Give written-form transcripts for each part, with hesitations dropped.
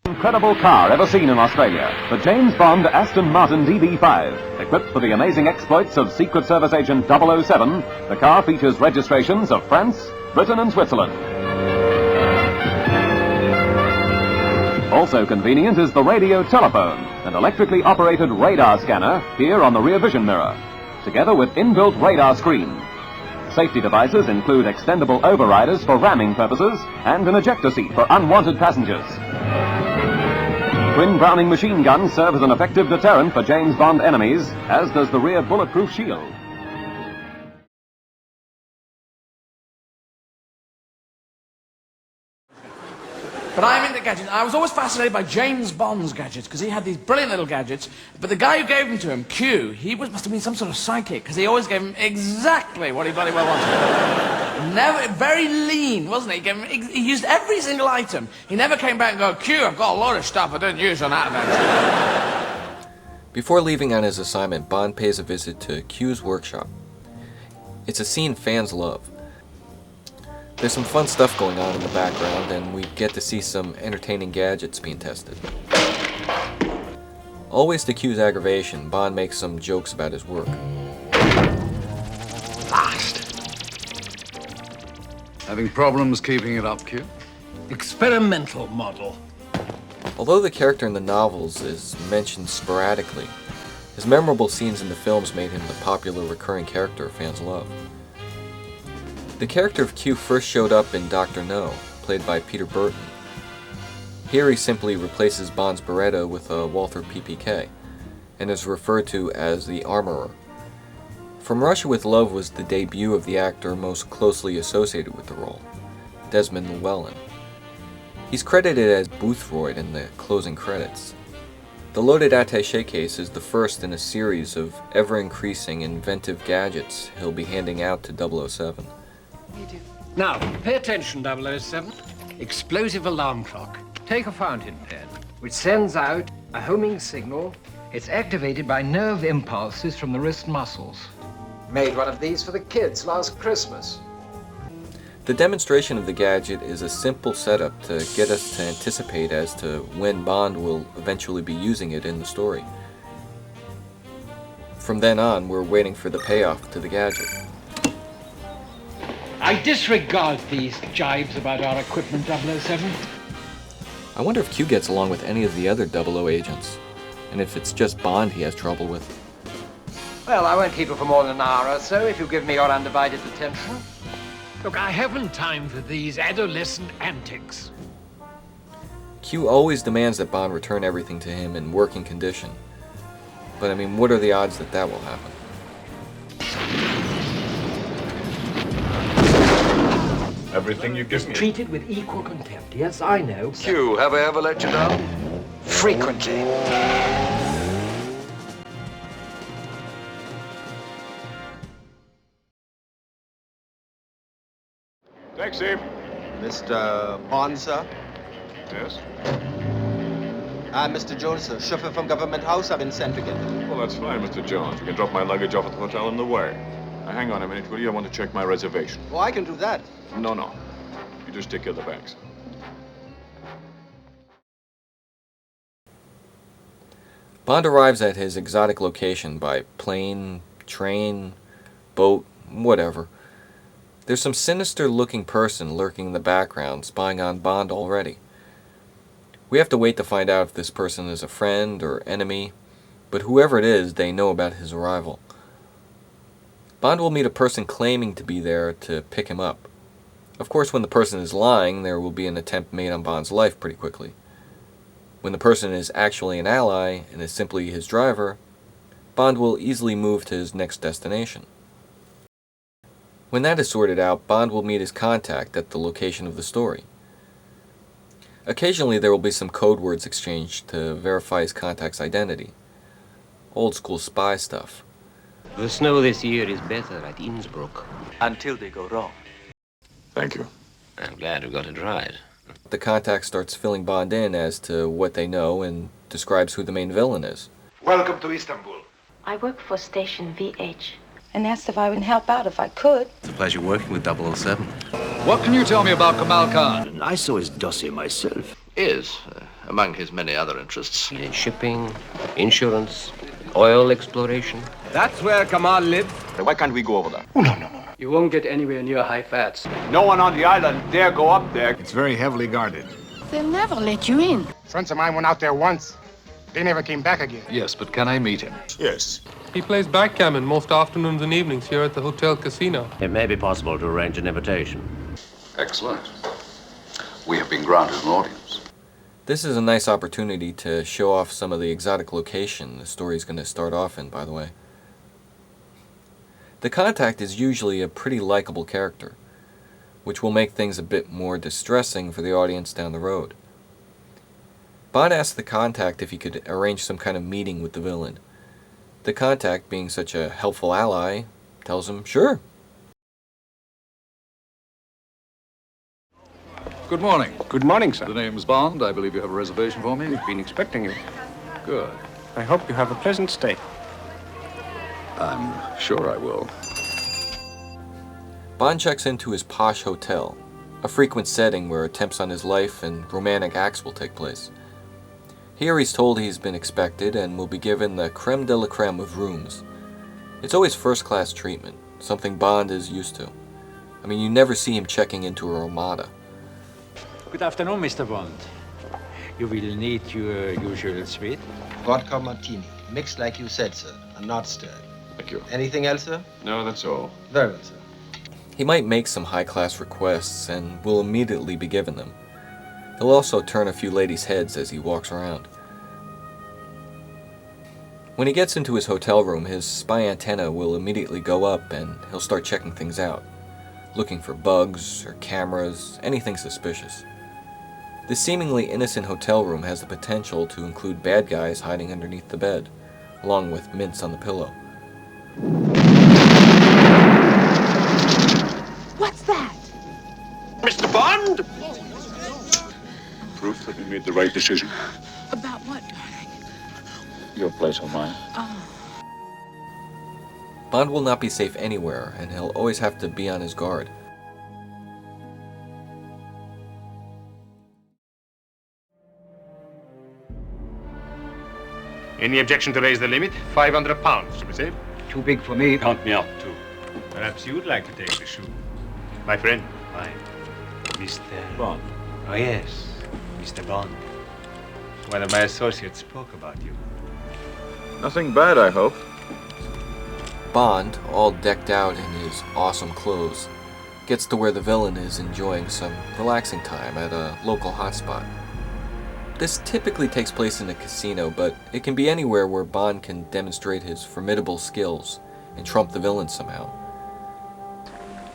Incredible car ever seen in Australia, the James Bond Aston Martin DB5. Equipped for the amazing exploits of Secret Service Agent 007, the car features registrations of France, Britain and Switzerland. Also convenient is the radio telephone, an electrically operated radar scanner here on the rear vision mirror, together with inbuilt radar screen. Safety devices include extendable overriders for ramming purposes and an ejector seat for unwanted passengers. Twin Browning machine guns serve as an effective deterrent for James Bond enemies, as does the rear bulletproof shield. But I'm into gadgets. I was always fascinated by James Bond's gadgets, because he had these brilliant little gadgets. But the guy who gave them to him, Q, must have been some sort of psychic, because he always gave him exactly what he bloody well wanted. Never, very lean, wasn't he? He used every single item. He never came back and go, Q, I've got a lot of stuff I didn't use on that event. Before leaving on his assignment, Bond pays a visit to Q's workshop. It's a scene fans love. There's some fun stuff going on in the background, and we get to see some entertaining gadgets being tested. Always to Q's aggravation, Bond makes some jokes about his work. Fast. Having problems keeping it up, Q? Experimental model. Although the character in the novels is mentioned sporadically, his memorable scenes in the films made him the popular recurring character fans love. The character of Q first showed up in Dr. No, played by Peter Burton. Here he simply replaces Bond's Beretta with a Walther PPK, and is referred to as the Armorer. From Russia with Love was the debut of the actor most closely associated with the role, Desmond Llewellyn. He's credited as Boothroyd in the closing credits. The loaded attaché case is the first in a series of ever-increasing inventive gadgets he'll be handing out to 007. Now, pay attention, 007. Explosive alarm clock. Take a fountain pen, which sends out a homing signal. It's activated by nerve impulses from the wrist muscles. Made one of these for the kids last Christmas. The demonstration of the gadget is a simple setup to get us to anticipate as to when Bond will eventually be using it in the story. From then on, we're waiting for the payoff to the gadget. I disregard these jibes about our equipment, 007. I wonder if Q gets along with any of the other 00 agents, and if it's just Bond he has trouble with. Well, I won't keep you for more than an hour or so if you give me your undivided attention. Look, I haven't time for these adolescent antics. Q always demands that Bond return everything to him in working condition. But I mean, what are the odds that that will happen? Everything you give me. Treated with equal contempt. Yes, I know. Q, have I ever let you down? Frequently. Taxi. Mr. Bond, sir? Yes? I'm Mr. Jones, sir. Chauffeur from Government House. I've been sent to get you. Well, that's fine, Mr. Jones. You can drop my luggage off at the hotel on the way. Now, hang on a minute, will you? I want to check my reservation. Oh, I can do that. No. You just take care of the bags. Bond arrives at his exotic location by plane, train, boat, whatever. There's some sinister-looking person lurking in the background, spying on Bond already. We have to wait to find out if this person is a friend or enemy, but whoever it is, they know about his arrival. Bond will meet a person claiming to be there to pick him up. Of course, when the person is lying, there will be an attempt made on Bond's life pretty quickly. When the person is actually an ally and is simply his driver, Bond will easily move to his next destination. When that is sorted out, Bond will meet his contact at the location of the story. Occasionally there will be some code words exchanged to verify his contact's identity. Old school spy stuff. The snow this year is better at Innsbruck. Until they go wrong. Thank you. I'm glad we got it right. The contact starts filling Bond in as to what they know and describes who the main villain is. Welcome to Istanbul. I work for Station VH and asked if I would help out if I could. It's a pleasure working with 007. What can you tell me about Kamal Khan? I saw his dossier myself. Yes, among his many other interests. Shipping, insurance, oil exploration. That's where Kamal lives. Why can't we go over there? You won't get anywhere near high fats. No one on the island dare go up there. It's very heavily guarded. They'll never let you in. Friends of mine went out there once. They never came back again. Yes, but can I meet him? Yes. He plays backgammon most afternoons and evenings here at the hotel casino. It may be possible to arrange an invitation. Excellent. We have been granted an audience. This is a nice opportunity to show off some of the exotic location the story's going to start off in, by the way. The contact is usually a pretty likable character, which will make things a bit more distressing for the audience down the road. Bond asks the contact if he could arrange some kind of meeting with the villain. The contact, being such a helpful ally, tells him, sure. Good morning. Good morning, sir. The name's Bond. I believe you have a reservation for me. We've been expecting you. Good. I hope you have a pleasant stay. I'm sure I will. Bond checks into his posh hotel, a frequent setting where attempts on his life and romantic acts will take place. Here he's told he's been expected and will be given the creme de la creme of rooms. It's always first-class treatment, something Bond is used to. I mean, you never see him checking into a Ramada. Good afternoon, Mr. Bond. You will need your usual suite. Vodka martini. Mixed like you said, sir, and not stirred. Thank you. Anything else, sir? No, that's all. Very well, sir. He might make some high-class requests and will immediately be given them. He'll also turn a few ladies' heads as he walks around. When he gets into his hotel room, his spy antenna will immediately go up and he'll start checking things out, looking for bugs or cameras, anything suspicious. This seemingly innocent hotel room has the potential to include bad guys hiding underneath the bed, along with mints on the pillow. What's that? Mr. Bond! Proof that we made the right decision. About what, darling? Your place or mine. Bond will not be safe anywhere, and he'll always have to be on his guard. Any objection to raise the limit? 500 pounds, shall we say? Too big for me. Count me out, too. Perhaps you'd like to take the shoe. My friend. Mine. Mr. Bond. Oh, yes. Mr. Bond. One of my associates spoke about you. Nothing bad, I hope. Bond, all decked out in his awesome clothes, gets to where the villain is enjoying some relaxing time at a local hotspot. This typically takes place in a casino, but it can be anywhere where Bond can demonstrate his formidable skills and trump the villain somehow.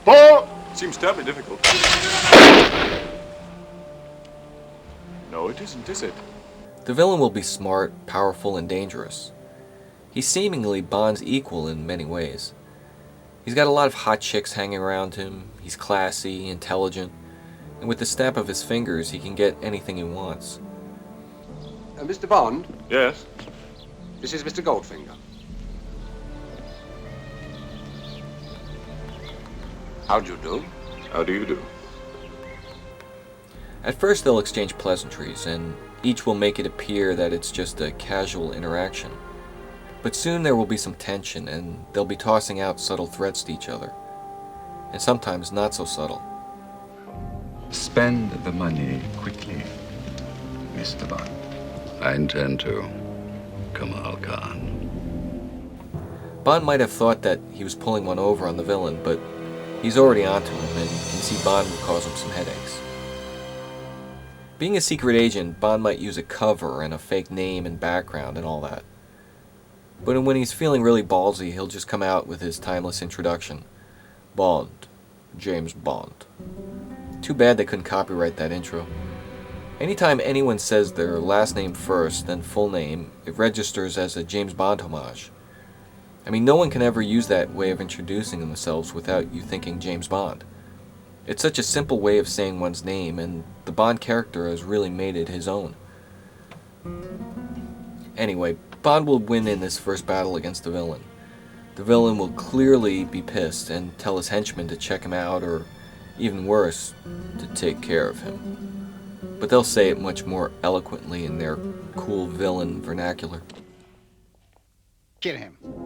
Four! Seems terribly difficult. No, it isn't, is it? The villain will be smart, powerful, and dangerous. He's seemingly Bond's equal in many ways. He's got a lot of hot chicks hanging around him, he's classy, intelligent, and with the snap of his fingers he can get anything he wants. Mr. Bond, Yes? this is Mr. Goldfinger. How do you do? How do you do? At first they'll exchange pleasantries, and each will make it appear that it's just a casual interaction. But soon there will be some tension, and they'll be tossing out subtle threats to each other. And sometimes not so subtle. Spend the money quickly, Mr. Bond. I intend to. Kamal Khan. Bond might have thought that he was pulling one over on the villain, but he's already onto him and can see Bond will cause him some headaches. Being a secret agent, Bond might use a cover and a fake name and background and all that. But when he's feeling really ballsy, he'll just come out with his timeless introduction. Bond. James Bond. Too bad they couldn't copyright that intro. Anytime anyone says their last name first, then full name, it registers as a James Bond homage. I mean, no one can ever use that way of introducing themselves without you thinking James Bond. It's such a simple way of saying one's name, and the Bond character has really made it his own. Anyway, Bond will win in this first battle against the villain. The villain will clearly be pissed and tell his henchmen to check him out, or even worse, to take care of him. but they'll say it much more eloquently in their cool villain vernacular. Kill him.